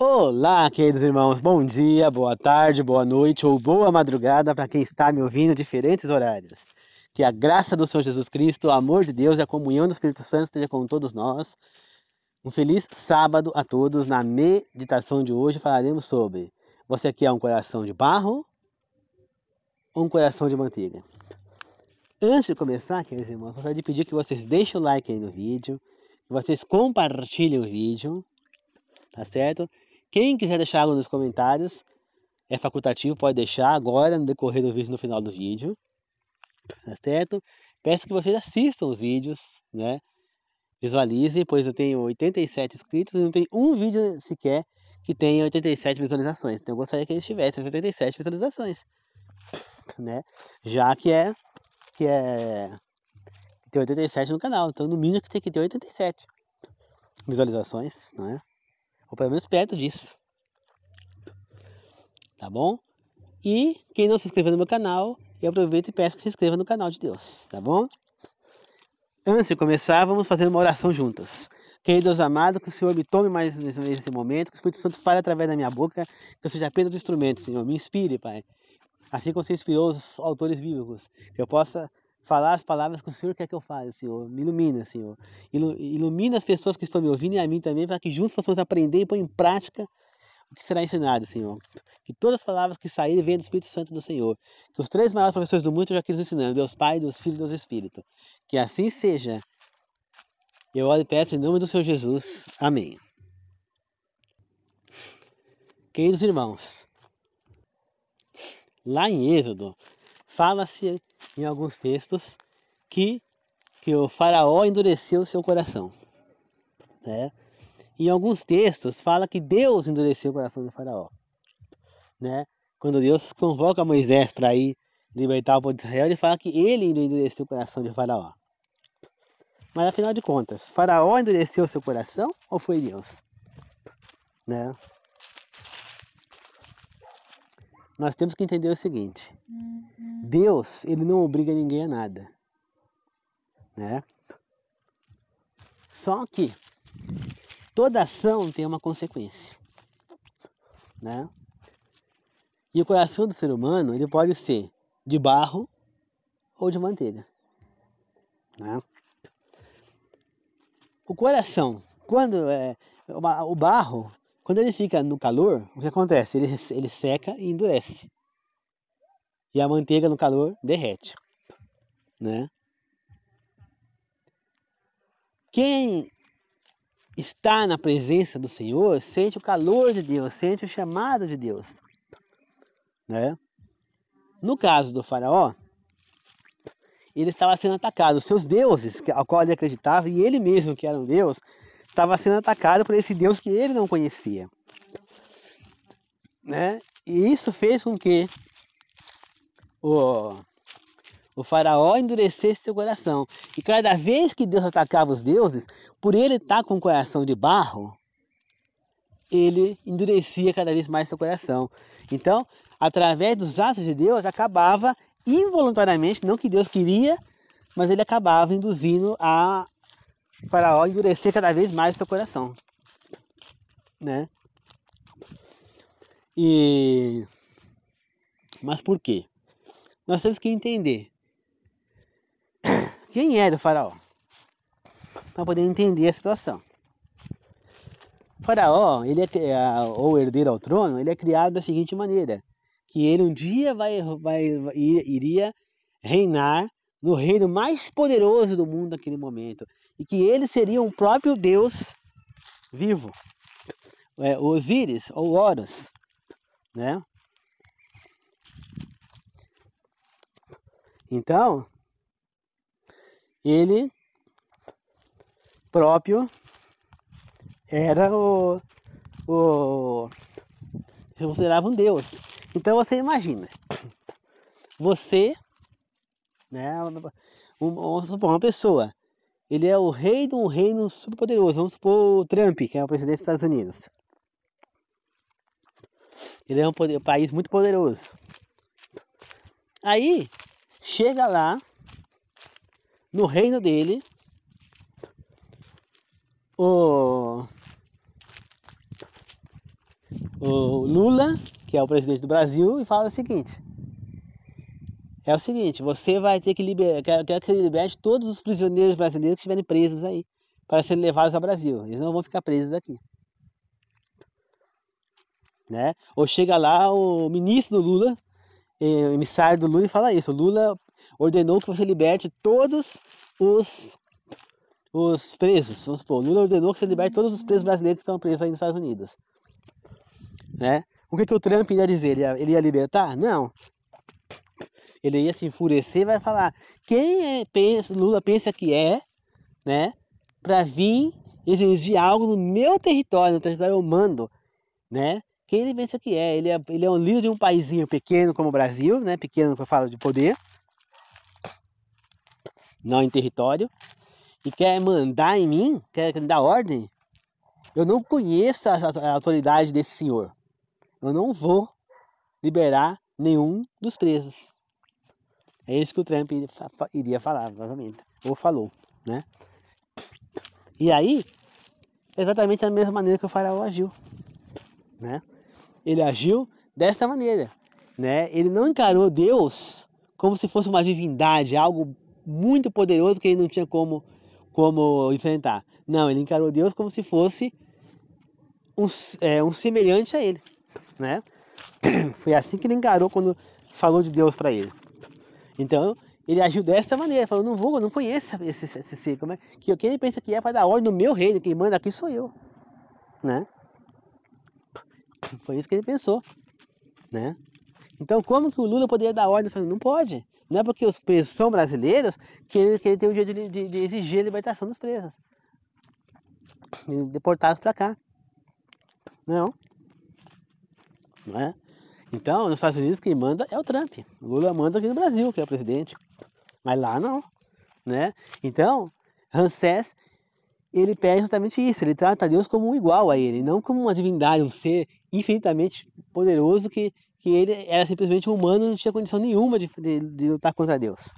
Olá, queridos irmãos, bom dia, boa tarde, boa noite ou boa madrugada para quem está me ouvindo em diferentes horários. Que a graça do Senhor Jesus Cristo, o amor de Deus e a comunhão do Espírito Santo esteja com todos nós. Um feliz sábado a todos. Na meditação de hoje falaremos sobre: você quer um coração de barro ou um coração de manteiga? Antes de começar, queridos irmãos, gostaria de pedir que vocês deixem o like aí no vídeo, que vocês compartilhem o vídeo, tá certo? Quem quiser deixar algo nos comentários, é facultativo, pode deixar agora no decorrer do vídeo, no final do vídeo, tá certo? Peço que vocês assistam os vídeos, né? Visualizem, pois eu tenho 87 inscritos e não tem um vídeo sequer que tenha 87 visualizações. Então eu gostaria que eles tivessem 87 visualizações, né? Já que tem 87 no canal, então no mínimo que tem que ter 87 visualizações, não é? Ou pelo menos perto disso. Tá bom? E quem não se inscreveu no meu canal, eu aproveito e peço que se inscreva no canal de Deus, tá bom? Antes de começar, vamos fazer uma oração juntos. Queridos amados, que o Senhor me tome mais nesse momento, que o Espírito Santo fale através da minha boca, que eu seja apenas instrumento, Senhor. Me inspire, Pai. Assim como você inspirou os autores bíblicos, que eu possa falar as palavras que o Senhor quer que eu fale, Senhor. Me ilumina, Senhor. Ilumina as pessoas que estão me ouvindo e a mim também, para que juntos possamos aprender e pôr em prática o que será ensinado, Senhor. Que todas as palavras que saírem venham do Espírito Santo do Senhor. Que os três maiores professores do mundo já quis ensinando: Deus Pai, Deus Filho e Deus Espírito. Que assim seja. Eu oro e peço em nome do Senhor Jesus. Amém. Queridos irmãos, lá em Êxodo, fala-se em alguns textos que o faraó endureceu o seu coração, né? Em alguns textos fala que Deus endureceu o coração do faraó, né? Quando Deus convoca Moisés para ir libertar o povo de Israel, ele fala que ele endureceu o coração de faraó. Mas afinal de contas, faraó endureceu o seu coração ou foi Deus? Né? Nós temos que entender o seguinte: Deus, ele não obriga ninguém a nada, né? Só que toda ação tem uma consequência, né? E o coração do ser humano, ele pode ser de barro ou de manteiga, né? O coração, o barro, quando ele fica no calor, o que acontece? Ele seca e endurece. E a manteiga no calor derrete, né? Quem está na presença do Senhor sente o calor de Deus, sente o chamado de Deus, né? No caso do faraó, ele estava sendo atacado. Os seus deuses, ao qual ele acreditava, e ele mesmo, que era um deus, estava sendo atacado por esse Deus que ele não conhecia, né? E isso fez com que o faraó endurecesse seu coração. E cada vez que Deus atacava os deuses, por ele estar com o coração de barro, ele endurecia cada vez mais seu coração. Então, através dos atos de Deus, acabava involuntariamente, não que Deus queria, mas ele acabava induzindo a faraó a endurecer cada vez mais seu coração, né? Mas por quê? Nós temos que entender quem era o faraó, para poder entender a situação. O faraó, ou herdeiro ao trono, ele é criado da seguinte maneira: que ele um dia iria reinar no reino mais poderoso do mundo naquele momento, e que ele seria o próprio Deus vivo, Osíris ou Horus, né? Então, ele próprio era se considerava um deus. Então você imagina, você, né, vamos supor, uma pessoa, ele é o rei de um reino super poderoso, vamos supor o Trump, que é o presidente dos Estados Unidos. Ele é um país muito poderoso. Aí, chega lá, no reino dele, o Lula, que é o presidente do Brasil, e fala o seguinte: você vai ter que quero que ele liberte todos os prisioneiros brasileiros que estiverem presos aí, para serem levados ao Brasil. Eles não vão ficar presos aqui. Né? Ou chega lá o ministro do Lula, o emissário do Lula, e fala isso: o Lula ordenou que você liberte todos os presos. Vamos supor, o Lula ordenou que você liberte todos os presos brasileiros que estão presos aí nos Estados Unidos. Né? O que o Trump ia dizer? Ele ia libertar? Não. Ele ia se enfurecer e vai falar: quem Lula pensa que né, para vir exigir algo no meu território, no território eu mando, né? Quem ele pensa que é? Ele é um líder de um paísinho pequeno como o Brasil, né? Pequeno que eu falo de poder, não em território, e quer mandar em mim, quer dar ordem. Eu não conheço a autoridade desse senhor. Eu não vou liberar nenhum dos presos. É isso que o Trump iria falar, provavelmente, ou falou, né? E aí, exatamente da mesma maneira que o faraó agiu, né? Ele agiu desta maneira, né? Ele não encarou Deus como se fosse uma divindade, algo muito poderoso que ele não tinha como enfrentar. Não, ele encarou Deus como se fosse um semelhante a ele, né? Foi assim que ele encarou quando falou de Deus para ele. Então, ele agiu dessa maneira, falou: eu não conheço esse ser, quem ele pensa que é para dar ordem no meu reino, quem manda aqui sou eu, né? Foi isso que ele pensou, né? Então, como que o Lula poderia dar ordem? Não pode. Não é porque os presos são brasileiros que ele tem o direito de exigir a libertação dos presos, deportados para cá. Não é? Então, nos Estados Unidos quem manda é o Trump. O Lula manda aqui no Brasil, que é o presidente. Mas lá não, né? Então, Ramsés, ele pede exatamente isso. Ele trata Deus como um igual a ele, não como uma divindade, um ser infinitamente poderoso que ele era simplesmente um humano e não tinha condição nenhuma de lutar contra Deus.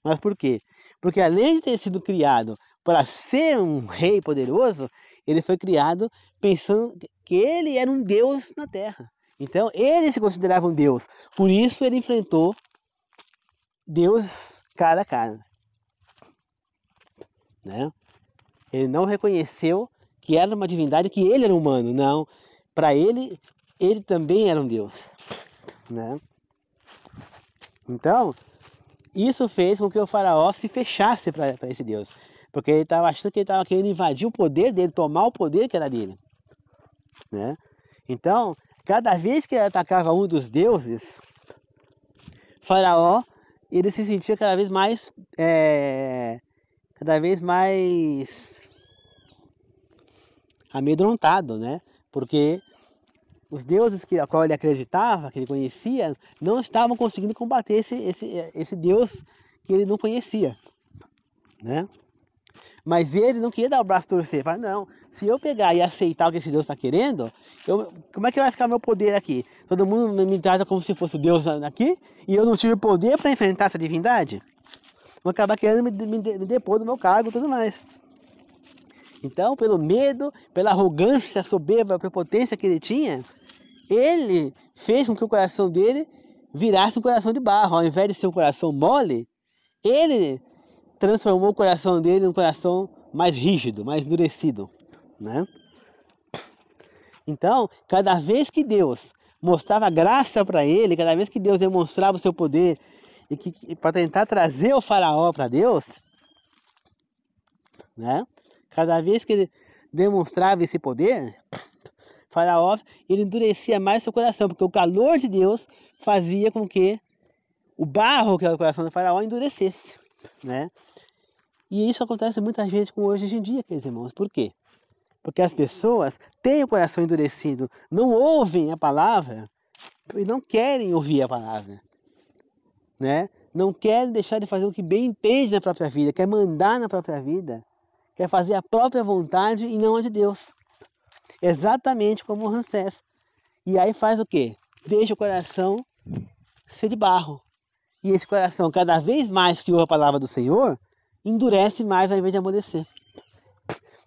Mas por quê? Porque além de ter sido criado para ser um rei poderoso, ele foi criado pensando que ele era um Deus na Terra. Então, ele se considerava um Deus. Por isso, ele enfrentou Deus cara a cara. Né? Ele não reconheceu que era uma divindade, que ele era humano. Não. Para ele também era um Deus. Né? Então, isso fez com que o faraó se fechasse para esse Deus. Porque ele estava achando que ele estava querendo invadir o poder dele, tomar o poder que era dele. Né? Então, cada vez que ele atacava um dos deuses, faraó, ele se sentia cada vez mais amedrontado, né? Porque os deuses a qual ele acreditava, que ele conhecia, não estavam conseguindo combater esse Deus que ele não conhecia, né? Mas ele não queria dar o braço a torcer. Ele não, se eu pegar e aceitar o que esse Deus está querendo, como é que vai ficar meu poder aqui? Todo mundo me trata como se fosse o Deus aqui, e eu não tive poder para enfrentar essa divindade? Vou acabar querendo me depor do meu cargo e tudo mais. Então, pelo medo, pela arrogância, soberba, prepotência que ele tinha, ele fez com que o coração dele virasse um coração de barro. Ao invés de ser um coração mole, ele transformou o coração dele num coração mais rígido, mais endurecido, né? Então, cada vez que Deus mostrava graça para ele, cada vez que Deus demonstrava o seu poder e para tentar trazer o faraó para Deus, né? Cada vez que ele demonstrava esse poder, faraó, ele endurecia mais seu coração, porque o calor de Deus fazia com que o barro que era o coração do faraó endurecesse, né? E isso acontece muita gente com hoje em dia, queridos irmãos. Por quê? Porque as pessoas têm o coração endurecido, não ouvem a palavra e não querem ouvir a palavra, né? Não querem deixar de fazer o que bem entende na própria vida, quer mandar na própria vida, quer fazer a própria vontade e não a de Deus. Exatamente como o Ramsés. E aí faz o quê? Deixa o coração ser de barro. E esse coração, cada vez mais que ouve a palavra do Senhor, endurece mais ao invés de amolecer.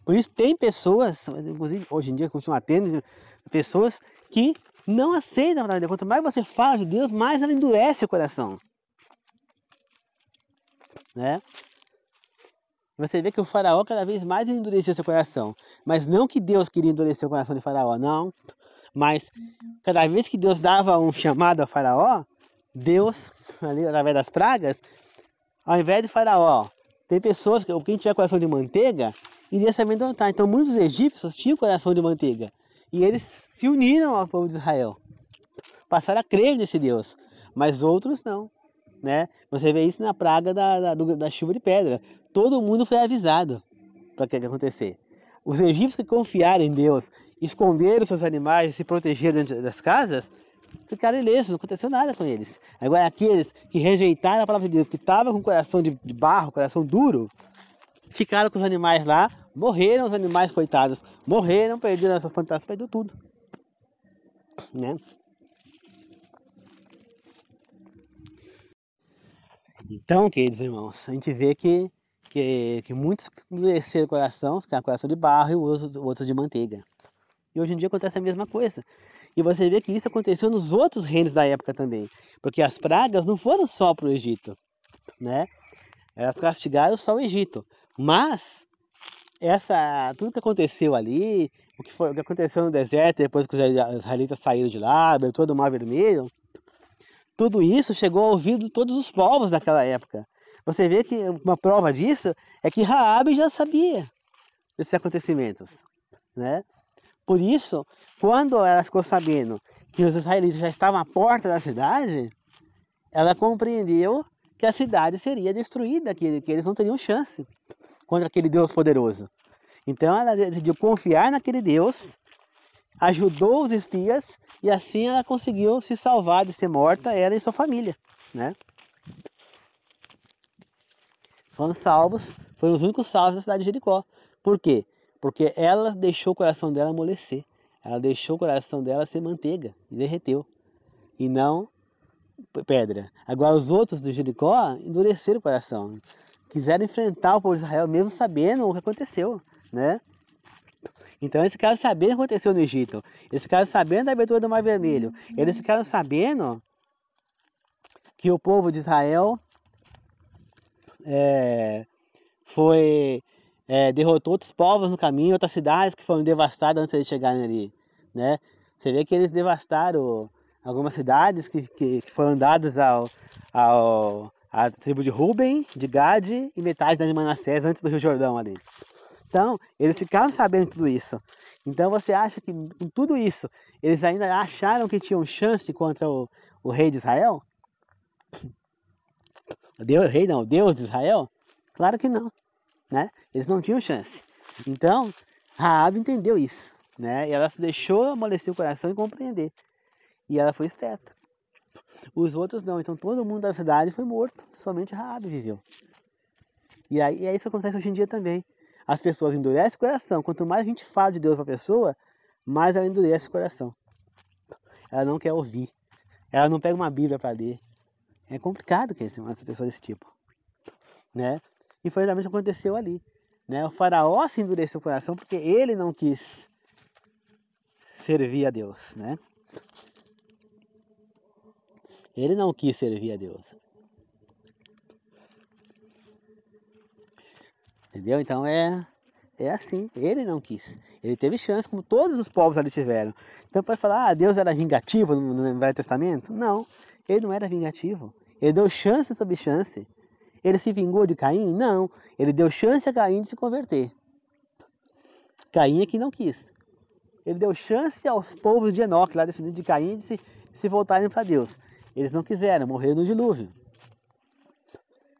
Por isso tem pessoas, inclusive hoje em dia continuam tendo pessoas que não aceitam a palavra de Deus. Quanto mais você fala de Deus, mais ela endurece o coração, né? Você vê que o faraó cada vez mais endurecia seu coração. Mas não que Deus queria endurecer o coração de faraó, não. Mas cada vez que Deus dava um chamado a faraó, Deus, ali através das pragas, ao invés de faraó, tem pessoas que quem tiver coração de manteiga, iria se amedrontar. Então muitos egípcios tinham coração de manteiga. E eles se uniram ao povo de Israel. Passaram a crer nesse Deus. Mas outros não, né? Você vê isso na praga da chuva de pedra. Todo mundo foi avisado para o que ia acontecer. Os egípcios que confiaram em Deus, esconderam seus animais, se protegeram dentro das casas, ficaram ilesos, não aconteceu nada com eles. Agora aqueles que rejeitaram a palavra de Deus, que estavam com o coração de barro, coração duro, ficaram com os animais lá, morreram os animais coitados, morreram, perderam as suas plantações, perderam tudo, né? Então, queridos irmãos, a gente vê que muitos endureceram o coração, ficaram com o coração de barro e outros de manteiga. E hoje em dia acontece a mesma coisa. E você vê que isso aconteceu nos outros reinos da época também. Porque as pragas não foram só para o Egito, né? Elas castigaram só o Egito. Mas tudo que aconteceu ali, o que aconteceu no deserto, depois que os israelitas saíram de lá, abriu todo o Mar Vermelho, tudo isso chegou ao ouvido de todos os povos daquela época. Você vê que uma prova disso é que Raabe já sabia desses acontecimentos, né? Por isso, quando ela ficou sabendo que os israelitas já estavam à porta da cidade, ela compreendeu que a cidade seria destruída, que eles não teriam chance contra aquele Deus poderoso. Então ela decidiu confiar naquele Deus, ajudou os espias e assim ela conseguiu se salvar de ser morta, ela e sua família, né? Foram salvos, foram os únicos salvos da cidade de Jericó. Por quê? Porque ela deixou o coração dela amolecer. Ela deixou o coração dela ser manteiga e derreteu. E não pedra. Agora os outros do Jericó endureceram o coração. Quiseram enfrentar o povo de Israel mesmo sabendo o que aconteceu, né? Então eles ficaram sabendo o que aconteceu no Egito. Eles ficaram sabendo da abertura do Mar Vermelho. Eles ficaram sabendo que o povo de Israel derrotou outros povos no caminho, outras cidades que foram devastadas antes de chegarem ali, né? Você vê que eles devastaram algumas cidades que foram dadas à tribo de Ruben, de Gade e metade da de Manassés antes do Rio Jordão ali. Então, eles ficaram sabendo de tudo isso. Então você acha que com tudo isso, eles ainda acharam que tinham chance contra o rei de Israel? O Deus de Israel? Claro que não, né? Eles não tinham chance. Então, Raabe entendeu isso, né? E ela se deixou amolecer o coração e compreender. E ela foi esperta. Os outros não. Então todo mundo da cidade foi morto. Somente Raabe viveu. E aí é isso que acontece hoje em dia também. As pessoas endurecem o coração. Quanto mais a gente fala de Deus para a pessoa, mais ela endurece o coração. Ela não quer ouvir. Ela não pega uma Bíblia para ler. É complicado que essa pessoa desse tipo, né? E foi exatamente o que aconteceu ali, né? O faraó se endureceu o coração porque ele não quis servir a Deus, né? Ele não quis servir a Deus. Entendeu? Então é assim, ele não quis. Ele teve chance, como todos os povos ali tiveram. Então pode falar, Deus era vingativo no Velho Testamento? Não, ele não era vingativo. Ele deu chance sobre chance. Ele se vingou de Caim? Não, ele deu chance a Caim de se converter. Caim é que não quis. Ele deu chance aos povos de Enoque, lá descendentes de Caim, de se voltarem para Deus. Eles não quiseram, morreram no dilúvio,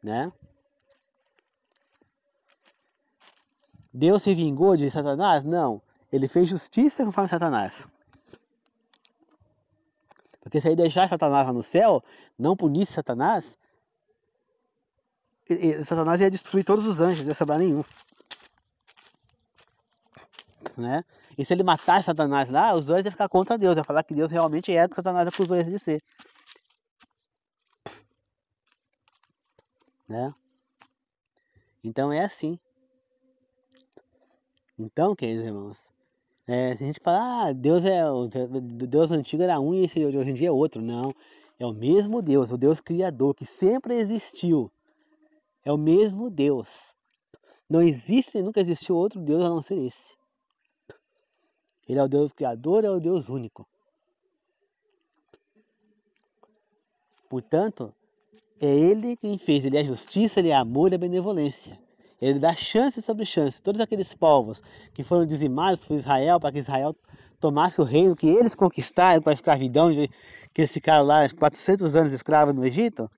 né? Deus se vingou de Satanás? Não. Ele fez justiça conforme Satanás. Porque se ele deixasse Satanás lá no céu, não punisse Satanás, Satanás ia destruir todos os anjos, não ia sobrar nenhum, né? E se ele matasse Satanás lá, os dois iam ficar contra Deus, ia falar que Deus realmente é o que Satanás acusou eles de ser, né? Então é assim. Então, queridos irmãos, se a gente falar, Deus antigo era um e esse de hoje em dia é outro, não. É o mesmo Deus, o Deus Criador, que sempre existiu. É o mesmo Deus. Não existe e nunca existiu outro Deus a não ser esse. Ele é o Deus Criador, é o Deus único. Portanto, é Ele quem fez, Ele é a justiça, Ele é amor, Ele é benevolência. Ele dá chance sobre chance. Todos aqueles povos que foram dizimados por Israel, para que Israel tomasse o reino que eles conquistaram com a escravidão, que eles ficaram lá 400 anos escravos no Egito.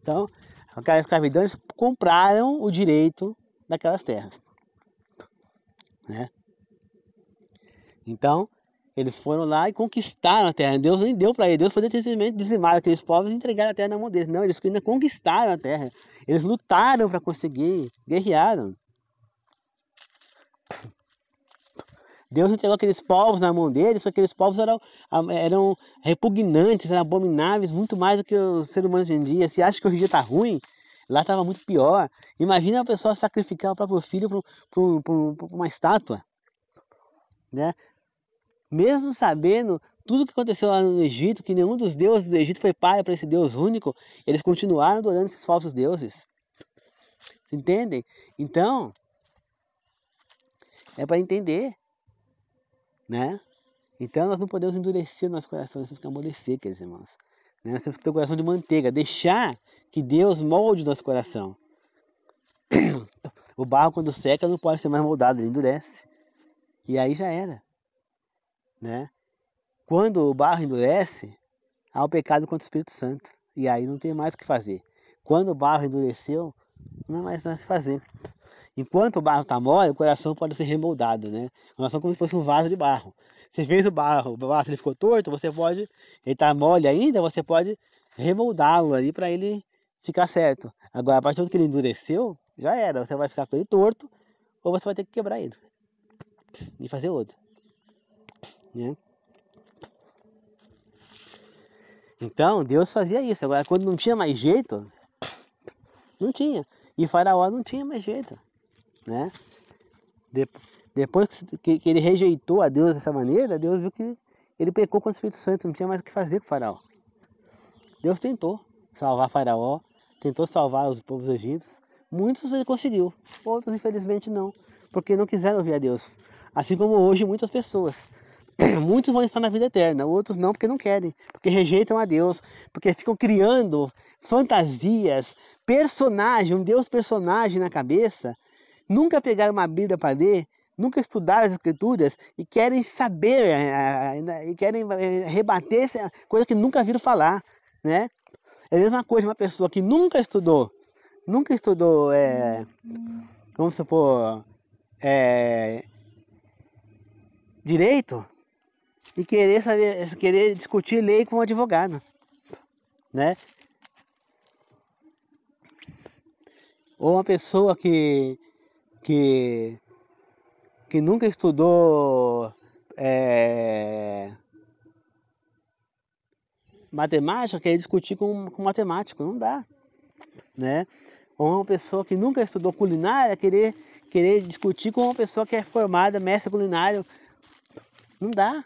Então, com aquela escravidão, eles compraram o direito daquelas terras. Né? Então, eles foram lá e conquistaram a terra. Deus nem deu para eles. Deus poderia ter simplesmente dizimado aqueles povos e entregar a terra na mão deles. Não, eles ainda conquistaram a terra. Eles lutaram para conseguir, guerrearam. Deus entregou aqueles povos na mão deles, porque aqueles povos eram repugnantes, eram abomináveis, muito mais do que o ser humano hoje em dia. Se acha que hoje em dia está ruim, lá estava muito pior. Imagina a pessoa sacrificar o próprio filho por uma estátua. Né? Mesmo sabendo tudo o que aconteceu lá no Egito, que nenhum dos deuses do Egito foi pai para esse Deus único, eles continuaram adorando esses falsos deuses. Entendem? Então, é para entender. Né? Então nós não podemos endurecer nosso coração, nós temos que amolecer, queridos irmãos. Né? Nós temos que ter o coração de manteiga, deixar que Deus molde o nosso coração. O barro, quando seca, não pode ser mais moldado, ele endurece. E aí já era. Né? Quando o barro endurece, há o pecado contra o Espírito Santo. E aí não tem mais o que fazer. Quando o barro endureceu, não há mais nada a se fazer. Enquanto o barro está mole, o coração pode ser remoldado, né? O coração é como se fosse um vaso de barro. Você fez o vaso ele ficou torto, você pode, ele está mole ainda, você pode remoldá-lo ali para ele ficar certo. Agora, a partir do momento que ele endureceu, já era. Você vai ficar com ele torto, ou você vai ter que quebrar ele e fazer outro. Né? Então, Deus fazia isso. Agora, quando não tinha mais jeito, não tinha. E Faraó não tinha mais jeito. Né? Depois que ele rejeitou a Deus dessa maneira, Deus viu que ele pecou contra o Espírito Santo, não tinha mais o que fazer com o Faraó. Deus tentou salvar Faraó, tentou salvar os povos egípcios. Muitos ele conseguiu, outros infelizmente não, porque não quiseram ouvir a Deus. Assim como hoje muitas pessoas. Muitos vão estar na vida eterna, outros não porque não querem, porque rejeitam a Deus, porque ficam criando fantasias, um Deus personagem na cabeça. Nunca pegaram uma Bíblia para ler, nunca estudaram as Escrituras e querem saber, e querem rebater essa coisa que nunca viram falar, né? É a mesma coisa uma pessoa que nunca estudou, vamos supor, direito e querer discutir lei com um advogado, né? Ou uma pessoa que nunca estudou matemática, quer discutir com matemático, não dá. Né? Ou uma pessoa que nunca estudou culinária, querer discutir com uma pessoa que é formada, mestre culinário, não dá.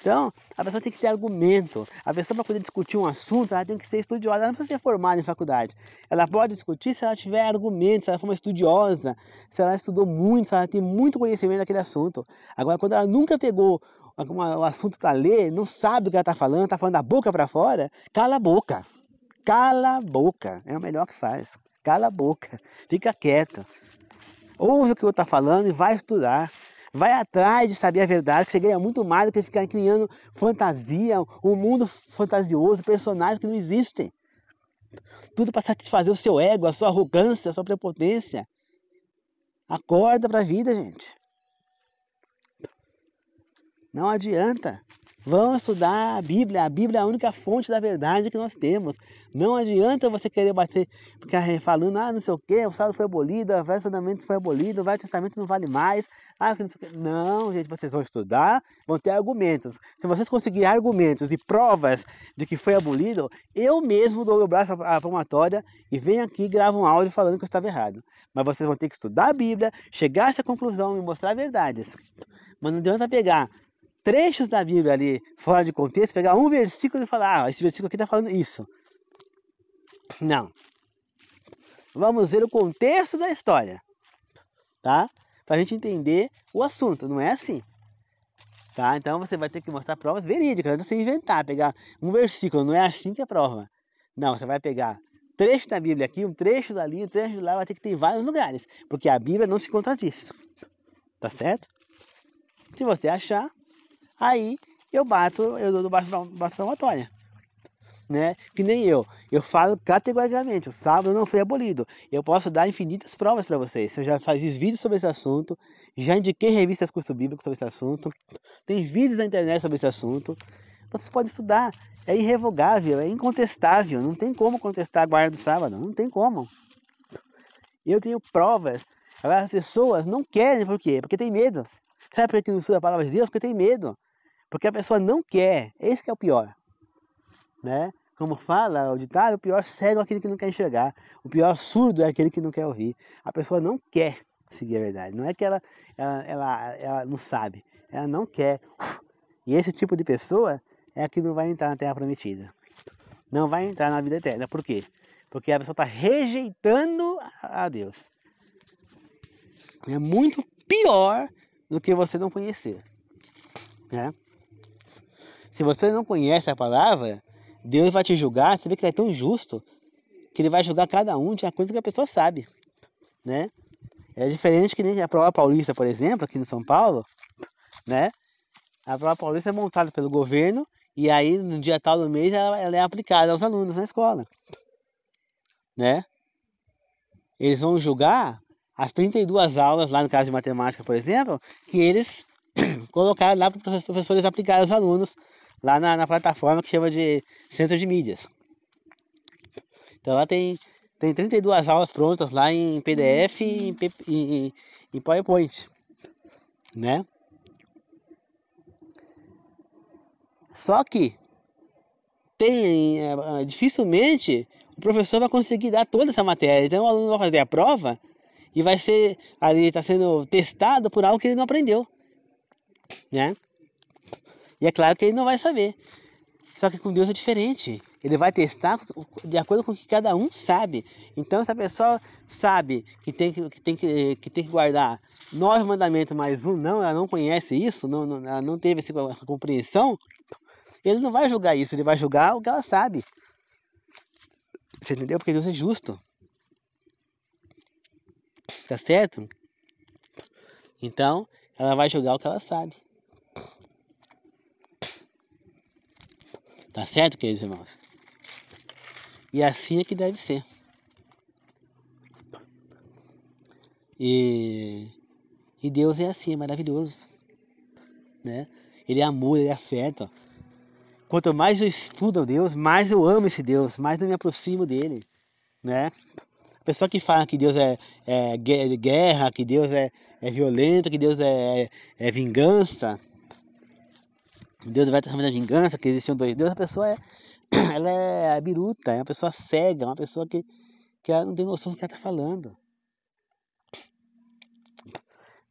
Então, a pessoa tem que ter argumento. A pessoa, para poder discutir um assunto, ela tem que ser estudiosa. Ela não precisa ser formada em faculdade. Ela pode discutir se ela tiver argumentos, se ela for uma estudiosa, se ela estudou muito, se ela tem muito conhecimento daquele assunto. Agora, quando ela nunca pegou o assunto para ler, não sabe o que ela está falando da boca para fora, cala a boca. Cala a boca. É o melhor que faz. Cala a boca. Fica quieto. Ouve o que o outro está falando e vai estudar. Vai atrás de saber a verdade, que você ganha muito mais do que ficar criando fantasia, um mundo fantasioso, personagens que não existem. Tudo para satisfazer o seu ego, a sua arrogância, a sua prepotência. Acorda para a vida, gente. Não adianta. Vamos estudar a Bíblia. A Bíblia é a única fonte da verdade que nós temos. Não adianta você querer bater, ficar falando, não sei o que, o sábado foi abolido, o Velho Testamento foi abolido, o Velho Testamento não vale mais. Ah, que não sei o quê. Não, gente, vocês vão estudar, vão ter argumentos. Se vocês conseguirem argumentos e provas de que foi abolido, eu mesmo dou o braço à palmatória e venho aqui e gravo um áudio falando que eu estava errado. Mas vocês vão ter que estudar a Bíblia, chegar a essa conclusão e mostrar verdades. Mas não adianta pegar trechos da Bíblia ali fora de contexto, pegar um versículo e falar, esse versículo aqui está falando isso. Não. Vamos ver o contexto da história, tá? Pra gente entender o assunto, não é assim. Tá? Então você vai ter que mostrar provas verídicas, não é você inventar, pegar um versículo, não é assim que é prova. Não, você vai pegar trecho da Bíblia aqui, um trecho dali, um trecho de lá, vai ter que ter em vários lugares, porque a Bíblia não se contradiz. Tá certo? Se você achar, aí eu dou baixo palmatória. Né? Que nem eu falo categoricamente, o sábado não foi abolido. Eu posso dar infinitas provas para vocês. Eu já fiz vídeos sobre esse assunto, já indiquei revistas curso bíblico sobre esse assunto, tem vídeos na internet sobre esse assunto. Vocês podem estudar, é irrevogável, é incontestável, não tem como contestar a guarda do sábado, não tem como. Eu tenho provas. Agora as pessoas não querem, por quê? Porque tem medo. Sabe por que não estuda a palavra de Deus? Porque tem medo. Porque a pessoa não quer, esse que é o pior. Né? Como fala o ditado, o pior cego é aquele que não quer enxergar. O pior surdo é aquele que não quer ouvir. A pessoa não quer seguir a verdade. Não é que ela não sabe. Ela não quer. E esse tipo de pessoa é a que não vai entrar na Terra Prometida. Não vai entrar na vida eterna. Por quê? Porque a pessoa está rejeitando a Deus. É muito pior do que você não conhecer. Né? Se você não conhece a palavra, Deus vai te julgar. Você vê que Ele é tão justo que Ele vai julgar cada um de acordo com o que a pessoa sabe. Né? É diferente que nem a prova paulista, por exemplo, aqui no São Paulo. Né? A prova paulista é montada pelo governo e aí no dia tal do mês ela é aplicada aos alunos na escola. Né? Eles vão julgar as 32 aulas, lá no caso de matemática, por exemplo, que eles colocaram lá para os professores aplicarem aos alunos, lá na plataforma que chama de Centro de Mídias. Então lá tem 32 aulas prontas lá em PDF e em PowerPoint. Né? Só que dificilmente o professor vai conseguir dar toda essa matéria. Então o aluno vai fazer a prova e vai ser ali, está sendo testado por algo que ele não aprendeu. Né? E é claro que ele não vai saber. Só que com Deus é diferente. Ele vai testar de acordo com o que cada um sabe. Então, se a pessoa sabe que tem que guardar 9 mandamentos mais um, não, ela não conhece isso, ela não teve essa compreensão, ele não vai julgar isso, ele vai julgar o que ela sabe. Você entendeu? Porque Deus é justo. Tá certo? Então, ela vai julgar o que ela sabe. Tá certo, queridos irmãos? E assim é que deve ser. E Deus é assim, é maravilhoso. Né? Ele é amor, ele é afeto. Quanto mais eu estudo a Deus, mais eu amo esse Deus, mais eu me aproximo dele. Né? A pessoa que fala que Deus é guerra, que Deus é violento, que Deus é vingança, Deus vai transformar a vingança, que existiam dois deuses, a pessoa ela é biruta, é uma pessoa cega, uma pessoa que ela não tem noção do que ela está falando.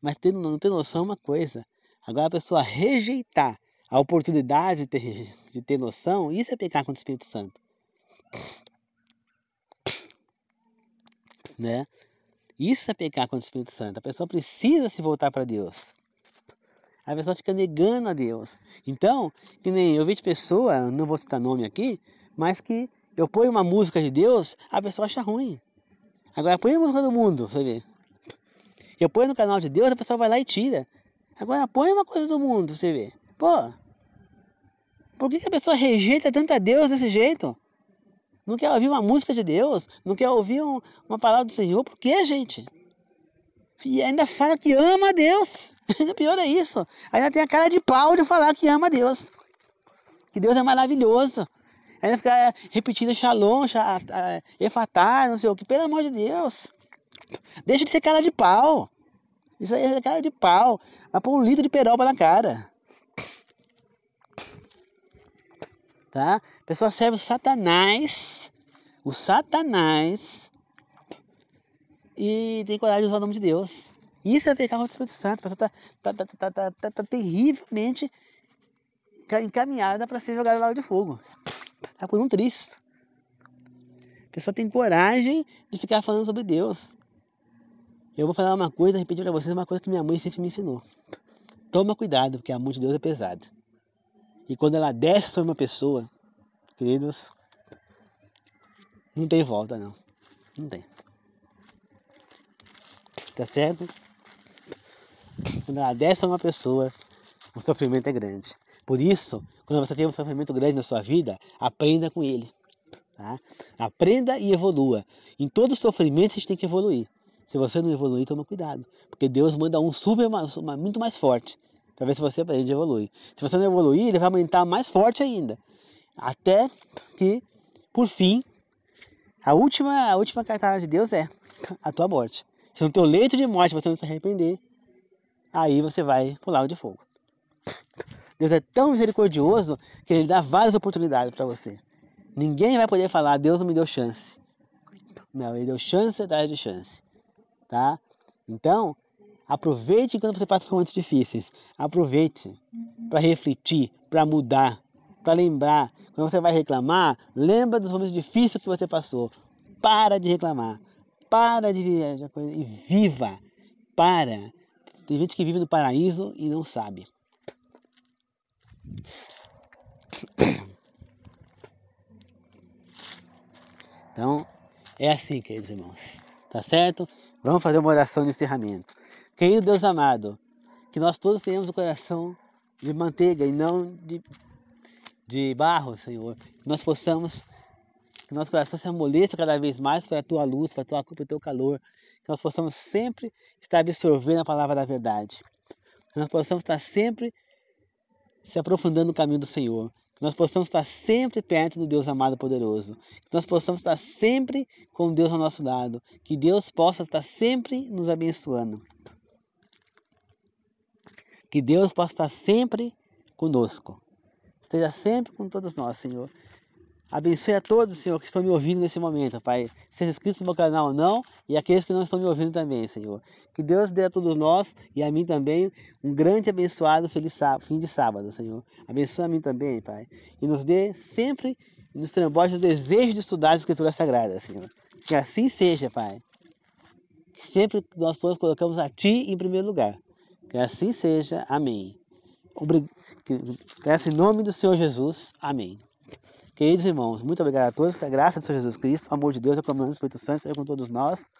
Mas não ter noção é uma coisa. Agora a pessoa rejeitar a oportunidade de ter noção, isso é pecar contra o Espírito Santo. Né? Isso é pecar contra o Espírito Santo. A pessoa precisa se voltar para Deus. A pessoa fica negando a Deus. Então, que nem eu vejo pessoa, não vou citar nome aqui, mas que eu ponho uma música de Deus, a pessoa acha ruim. Agora põe a música do mundo, você vê. Eu ponho no canal de Deus, a pessoa vai lá e tira. Agora põe uma coisa do mundo, você vê. Pô, por que a pessoa rejeita tanto a Deus desse jeito? Não quer ouvir uma música de Deus? Não quer ouvir uma palavra do Senhor? Por que, gente? E ainda fala que ama a Deus. O pior é isso. Ainda tem a cara de pau de falar que ama a Deus. Que Deus é maravilhoso. Ainda fica repetindo Shalom, Efatar, não sei o que. Pelo amor de Deus. Deixa de ser cara de pau. Isso aí é cara de pau. Vai pôr 1 litro de peroba na cara. Tá? A pessoa serve o Satanás. O Satanás. E tem coragem de usar o nome de Deus. Isso é pecar contra o Espírito Santo. A pessoa tá terrivelmente encaminhada para ser jogada no lago de fogo. Tá por um Cristo. A pessoa tem coragem de ficar falando sobre Deus. Eu vou falar uma coisa, repetir para vocês uma coisa que minha mãe sempre me ensinou. Toma cuidado, porque a mão de Deus é pesada. E quando ela desce sobre uma pessoa, queridos, não tem volta não. Não tem. Tá certo? Quando ela desce sobre uma pessoa, o sofrimento é grande. Por isso, quando você tem um sofrimento grande na sua vida, aprenda com ele. Tá? Aprenda e evolua. Em todo sofrimento a gente tem que evoluir. Se você não evoluir, toma cuidado. Porque Deus manda um muito mais forte. Para ver se você aprende a evoluir. Se você não evoluir, ele vai aumentar mais forte ainda. Até que, por fim, a última cartada de Deus é a tua morte. Se no teu leito de morte você não se arrepender, aí você vai pro lago de fogo. Deus é tão misericordioso que ele dá várias oportunidades para você. Ninguém vai poder falar, Deus não me deu chance. Não, ele deu chance atrás de chance. Tá? Então, aproveite quando você passa por momentos difíceis. Aproveite para refletir, para mudar, para lembrar. Quando você vai reclamar, lembra dos momentos difíceis que você passou. Para de reclamar. Para de e viva. Para. Tem gente que vive no paraíso e não sabe. Então, é assim, queridos irmãos. Tá certo? Vamos fazer uma oração de encerramento. Querido Deus amado, que nós todos tenhamos o coração de manteiga e não de barro, Senhor. Que nós possamos, que nosso coração se amoleça cada vez mais para a Tua luz, para o Teu calor. Que nós possamos sempre estar absorvendo a palavra da verdade. Que nós possamos estar sempre se aprofundando no caminho do Senhor. Que nós possamos estar sempre perto do Deus amado e poderoso. Que nós possamos estar sempre com Deus ao nosso lado. Que Deus possa estar sempre nos abençoando. Que Deus possa estar sempre conosco. Esteja sempre com todos nós, Senhor. Abençoe a todos, Senhor, que estão me ouvindo nesse momento, Pai. Seja inscrito no meu canal ou não, e aqueles que não estão me ouvindo também, Senhor. Que Deus dê a todos nós, e a mim também, um grande abençoado feliz fim de sábado, Senhor. Abençoa a mim também, Pai. E nos dê sempre, nos transborde o desejo de estudar as Escrituras Sagradas, Senhor. Que assim seja, Pai. Que sempre nós todos colocamos a Ti em primeiro lugar. Que assim seja. Amém. Peço em nome do Senhor Jesus. Amém. Queridos irmãos, muito obrigado a todos, que a graça do Senhor Jesus Cristo, o amor de Deus, a comunhão do Espírito Santo seja com todos nós.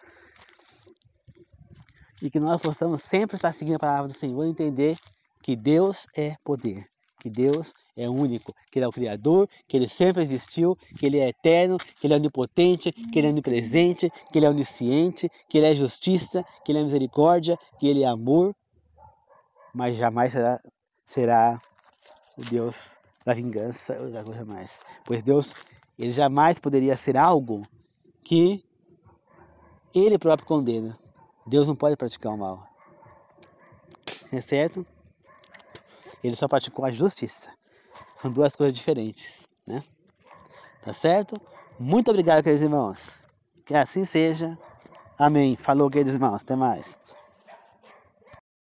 E que nós possamos sempre estar seguindo a palavra do Senhor e entender que Deus é poder, que Deus é único, que Ele é o Criador, que Ele sempre existiu, que Ele é eterno, que Ele é onipotente, que Ele é onipresente, que Ele é onisciente, que Ele é justiça, que Ele é misericórdia, que Ele é amor, mas jamais será o Deus da vingança ou da coisa mais. Pois Deus, Ele jamais poderia ser algo que Ele próprio condena. Deus não pode praticar o mal. É certo? Ele só praticou a justiça. São duas coisas diferentes, né? Tá certo? Muito obrigado, queridos irmãos. Que assim seja. Amém. Falou, queridos irmãos. Até mais.